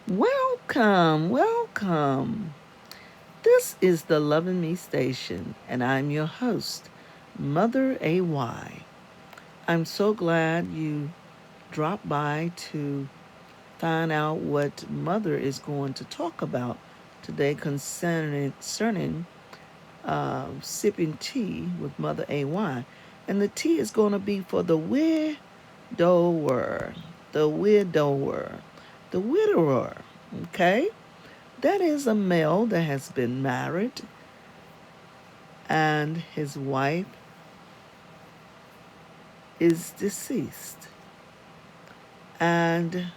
Welcome, welcome. This is the Loving Me Station, and I'm your host, Mother AY. I'm so glad you dropped by to find out what Mother is going to talk about today concerning sipping tea with Mother AY. And the tea is going to be for the widower, the widower, the widower, okay? That is a male that has been married and his wife is deceased. And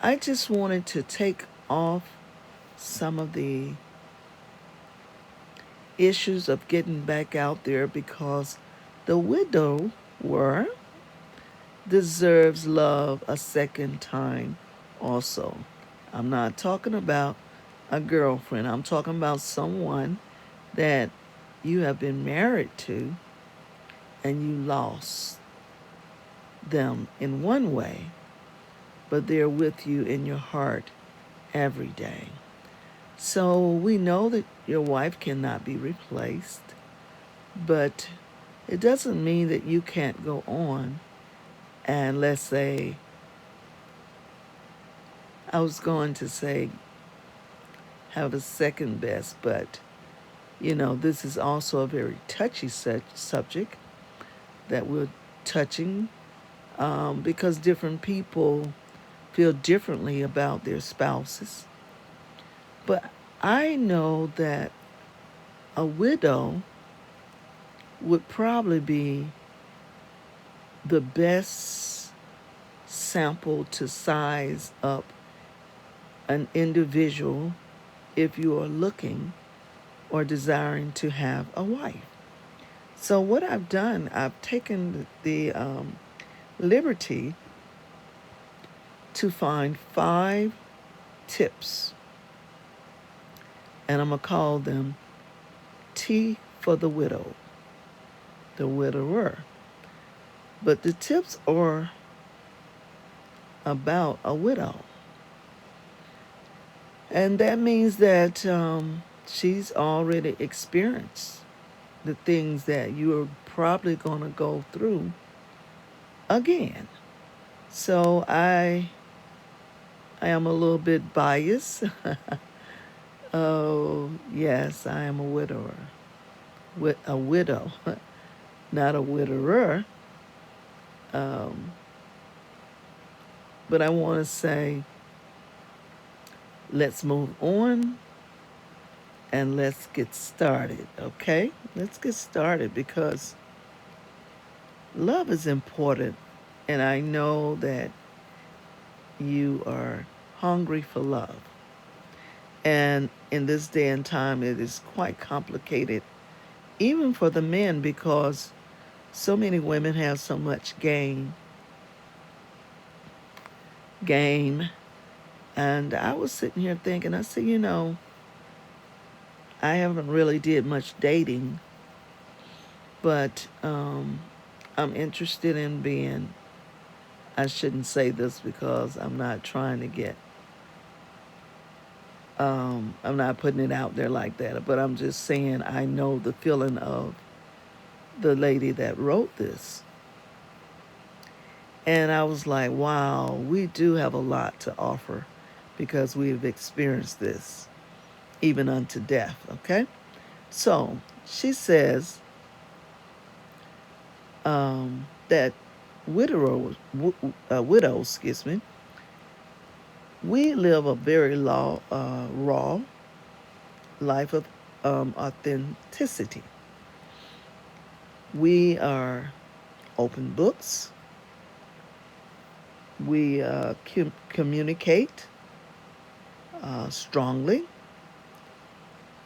I just wanted to take off some of the issues of getting back out there because the widower deserves love a second time also. I'm not talking about a girlfriend, I'm talking about someone that you have been married to and you lost them in one way, but they're with you in your heart every day. So we know that your wife cannot be replaced, but it doesn't mean that you can't go on and, let's say, I was going to say have a second best, but this is also a very touchy subject that we're touching because different people feel differently about their spouses. But I know that a widow would probably be the best sample to size up an individual if you are looking or desiring to have a wife. So, what I've done, I've taken the liberty to find 5 tips, and I'm going to call them Tea for the Widow, the widower. But the tips are about a widow. And that means that she's already experienced the things that you're probably going to go through again. So I am a little bit biased. Oh, yes, I am a widower. With a widow, not a widower. Um, but I want to say, let's move on and let's get started, okay? Let's get started because love is important. And I know that you are hungry for love. And in this day and time, it is quite complicated, even for the men, because so many women have so much game. And I was sitting here thinking, I said, I haven't really did much dating, but I'm interested in being, I shouldn't say this because I'm not trying to get, I'm not putting it out there like that, but I'm just saying I know the feeling of the lady that wrote this. And I was like, wow, we do have a lot to offer because we've experienced this, even unto death, okay? So she says that widows, we live a very raw life of authenticity. We are open books. We communicate strongly.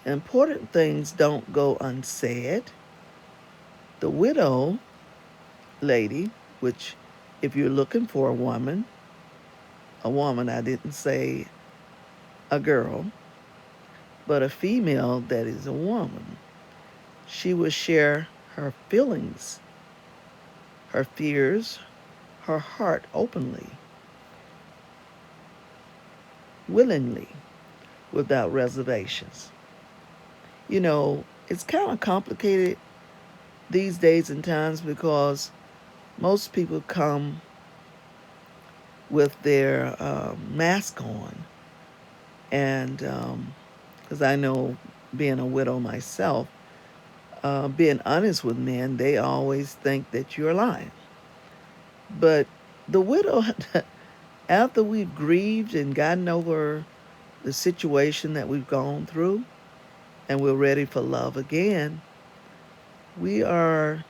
Important things don't go unsaid. The widow lady, which if you're looking for a woman, I didn't say a girl, but a female that is a woman, she will share her feelings, her fears, her heart openly. willingly without reservations. You know, it's kind of complicated these days and times because most people come with their mask on. And because I know, being a widow myself, being honest with men, they always think that you're lying. But the widow, after we've grieved and gotten over the situation that we've gone through and we're ready for love again, we are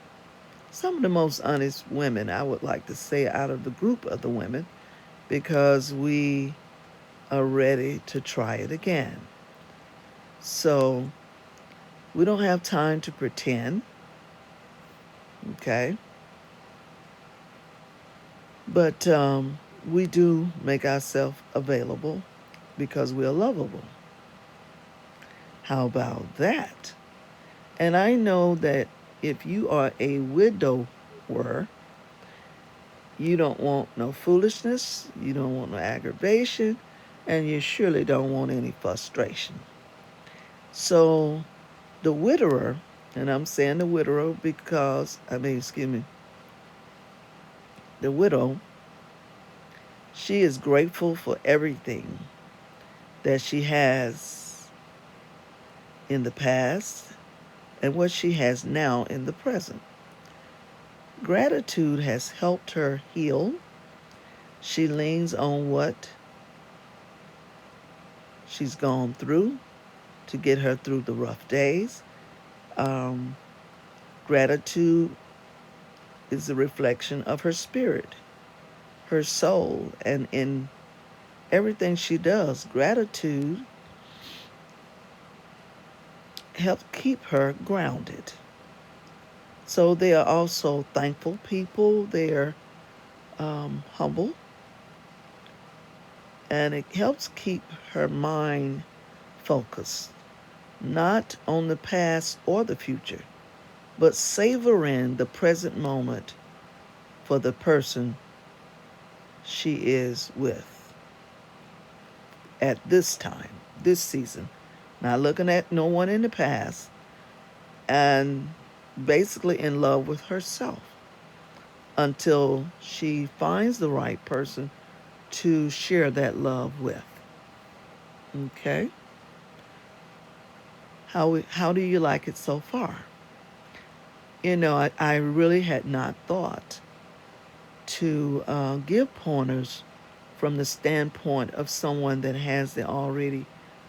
some of the most honest women, I would like to say, out of the group of the women, because we are ready to try it again. So we don't have time to pretend, okay? But we do make ourselves available because we're lovable. How about that? And I know that if you are a widower, you don't want no foolishness, you don't want no aggravation, and you surely don't want any frustration. So the widower, and I'm saying the widower because, the widow, she is grateful for everything that she has in the past and what she has now in the present. Gratitude has helped her heal. She leans on what she's gone through to get her through the rough days. Um, Gratitude is a reflection of her spirit, her soul, and in everything she does, gratitude helps keep her grounded. So they are also thankful people. They're humble, and it helps keep her mind focused, not on the past or the future, but savoring the present moment for the person she is with at this time, this season. Not looking at no one in the past, and basically in love with herself until she finds the right person to share that love with. Okay? How do you like it so far? You know, I really had not thought to give pointers from the standpoint of someone that has the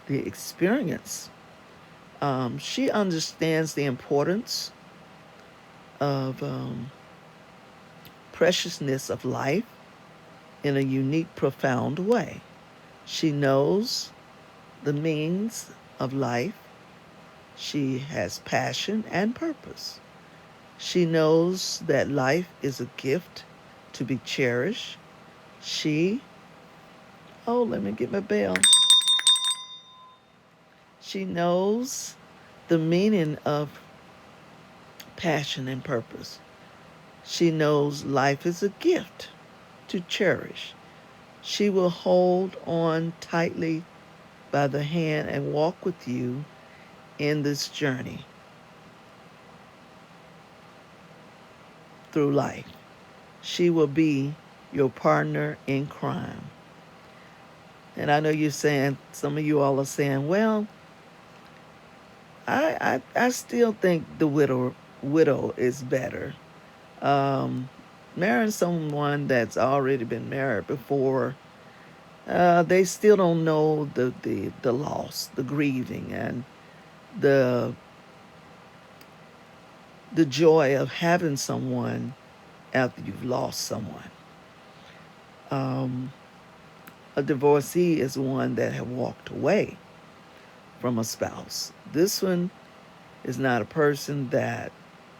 experience. She understands the importance of preciousness of life in a unique, profound way. She knows the means of life. She has passion and purpose. She knows that life is a gift to be cherished. Let me get my bell. She knows the meaning of passion and purpose. She knows life is a gift to cherish. She will hold on tightly by the hand and walk with you in this journey through life. She will be your partner in crime. And I know some of you all are saying, well, I still think the widow is better. Marrying someone that's already been married before, they still don't know the loss, the grieving, and the the joy of having someone after you've lost someone. Um, a divorcee is one that have walked away from a spouse. This one is not a person that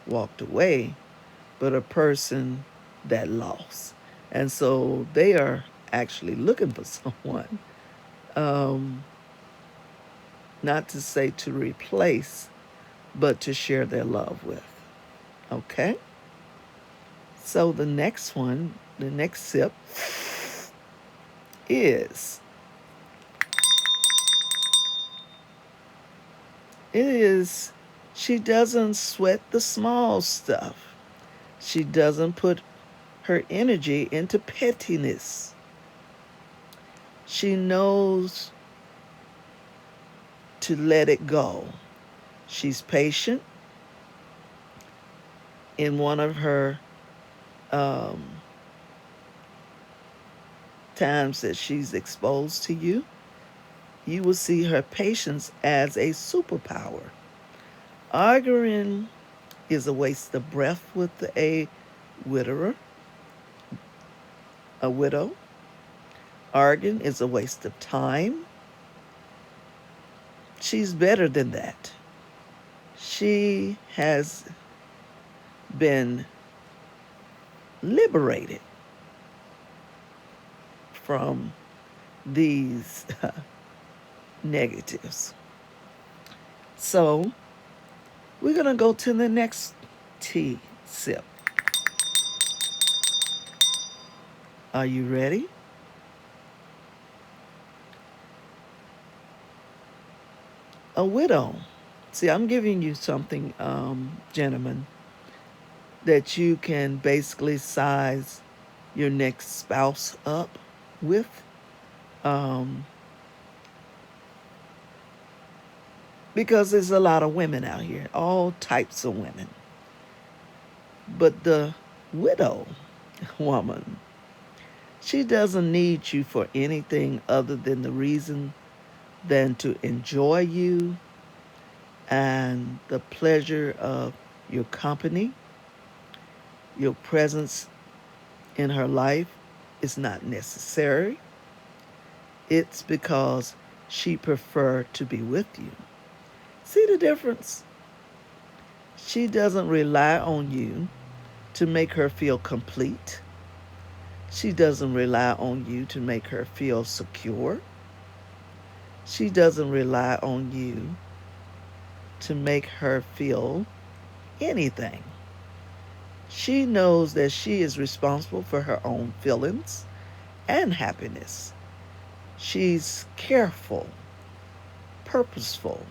walked away, but a person that lost. And so they are actually looking for someone, um, not to say to replace, but to share their love with. Okay? So the next sip is It is, she doesn't sweat the small stuff. She doesn't put her energy into pettiness. She knows to let it go. She's patient. In one of her um, times that she's exposed to you, you will see her patience as a superpower. Arguing is a waste of breath with a widower, a widow. Arguing is a waste of time. She's better than that. She has been liberated from these negatives. So we're going to go to the next tea sip. Are you ready? A widow. See, I'm giving you something, gentlemen, that you can basically size your next spouse up with. Um, because there's a lot of women out here, all types of women. But the widow woman, she doesn't need you for anything other than the reason than to enjoy you and the pleasure of your company. Your presence in her life is not necessary. It's because she preferred to be with you. See the difference? She doesn't rely on you to make her feel complete. She doesn't rely on you to make her feel secure. She doesn't rely on you to make her feel anything. She knows that she is responsible for her own feelings and happiness. She's careful, purposeful,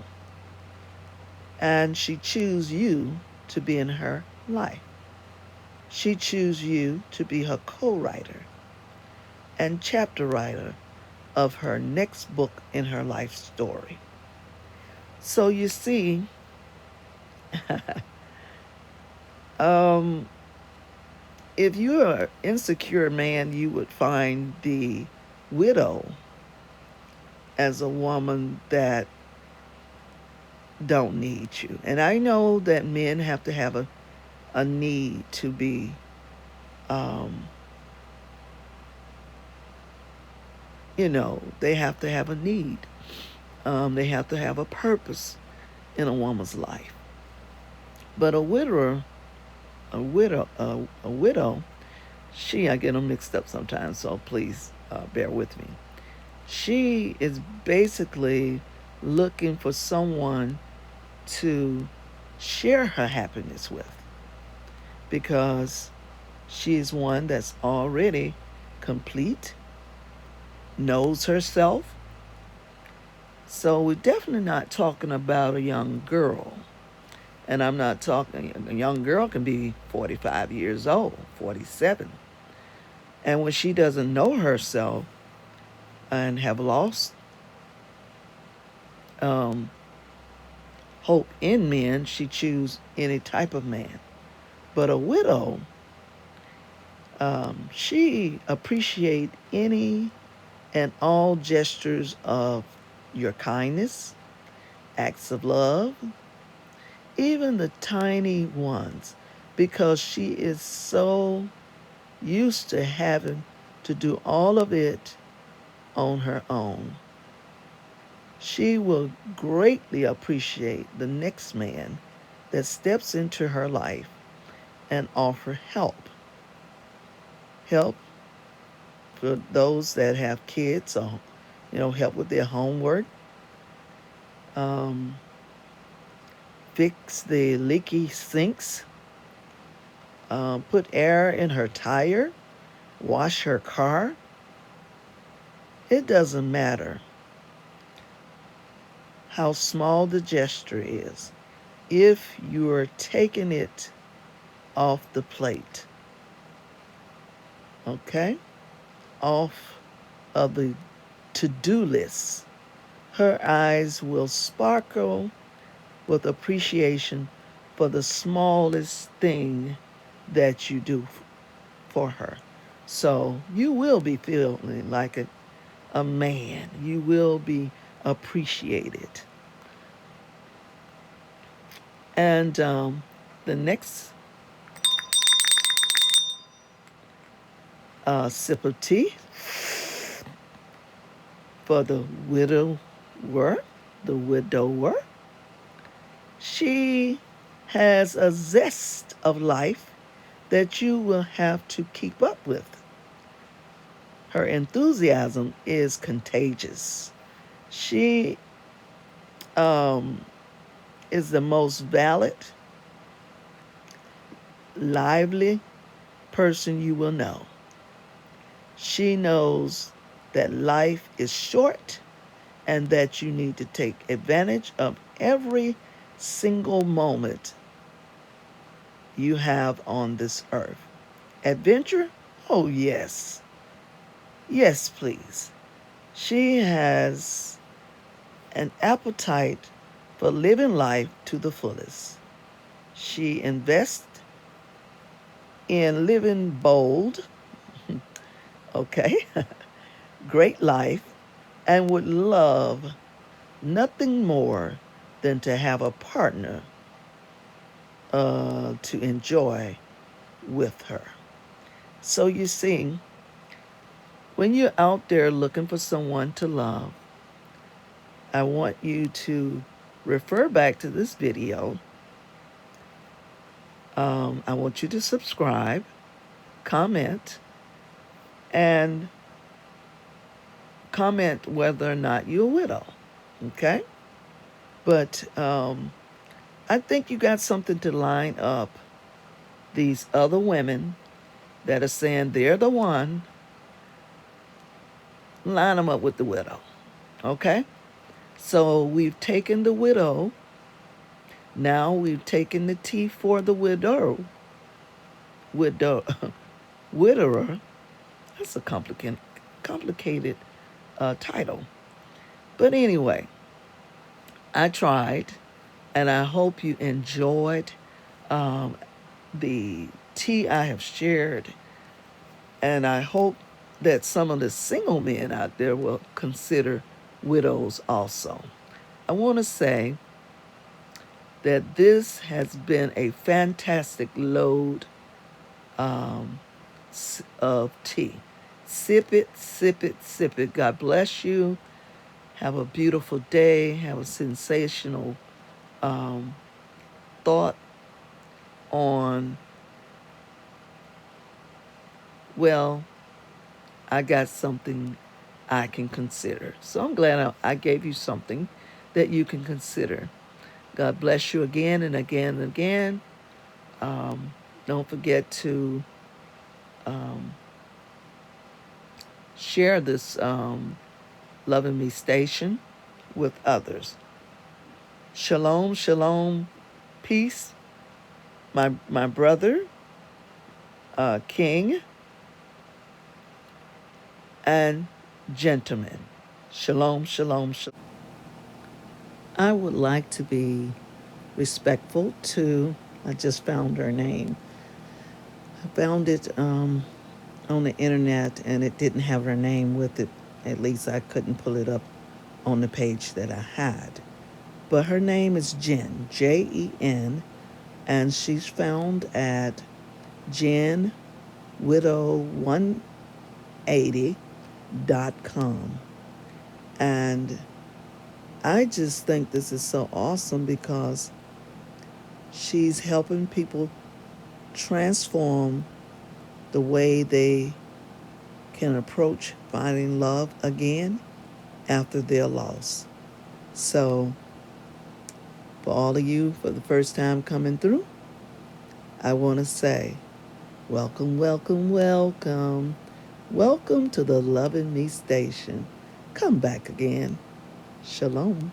and she chooses you to be in her life. She chooses you to be her co-writer and chapter writer of her next book in her life story. So you see, if you're an insecure man, you would find the widow as a woman that don't need you. And I know that men have to have a need to be, they have to have a need. They have to have a purpose in a woman's life. But a widow, I get them mixed up sometimes, so please bear with me. She is basically looking for someone to share her happiness with because she's one that's already complete, knows herself. So we're definitely not talking about a young girl. And I'm not talking, a young girl can be 45 years old, 47. And when she doesn't know herself and have lost hope in men, she chooses any type of man. But a widow, she appreciates any and all gestures of your kindness, acts of love, even the tiny ones, because she is so used to having to do all of it on her own. She will greatly appreciate the next man that steps into her life and offer help. Help for those that have kids, or help with their homework, fix the leaky sinks, put air in her tire, wash her car. It doesn't matter how small the gesture is. If you're taking it off the plate, okay, off of the to-do list, her eyes will sparkle with appreciation for the smallest thing that you do for her. So you will be feeling like a man. You will be appreciated. And the next sip of tea for the widower. She has a zest of life that you will have to keep up with. Her enthusiasm is contagious. She is the most valid, lively person you will know. She knows that life is short and that you need to take advantage of every single moment you have on this earth. Adventure? Oh, yes. Yes, please. She has an appetite for living life to the fullest. She invests in living bold, okay, great life, and would love nothing more than to have a partner to enjoy with her. So you see, when you're out there looking for someone to love, I want you to refer back to this video. I want you to subscribe, comment, and comment whether or not you're a widow. Okay? But I think you got something to line up these other women that are saying they're the one. Line them up with the widow. Okay? So we've taken the widow. Now we've taken the T for the widow, widower. That's a complicated title. But anyway, I tried, and I hope you enjoyed the tea I have shared, and I hope that some of the single men out there will consider widows also. I want to say that this has been a fantastic load of tea. Sip it, sip it, sip it. God bless you. Have a beautiful day. Have a sensational thought on, well, I got something I can consider. So I'm glad I gave you something that you can consider. God bless you again and again and again. Don't forget to share this Loving Me station with others. Shalom, shalom, peace. My brother, King, and gentlemen. Shalom, shalom, shalom. I would like to be respectful to, I just found her name. I found it on the internet and it didn't have her name with it. At least I couldn't pull it up on the page that I had. But her name is Jen, Jen, and she's found at JenWidow180.com. And I just think this is so awesome because she's helping people transform the way they can approach finding love again after their loss. So, for all of you for the first time coming through, I want to say, welcome, welcome, welcome. Welcome to the Loving Me station. Come back again. Shalom.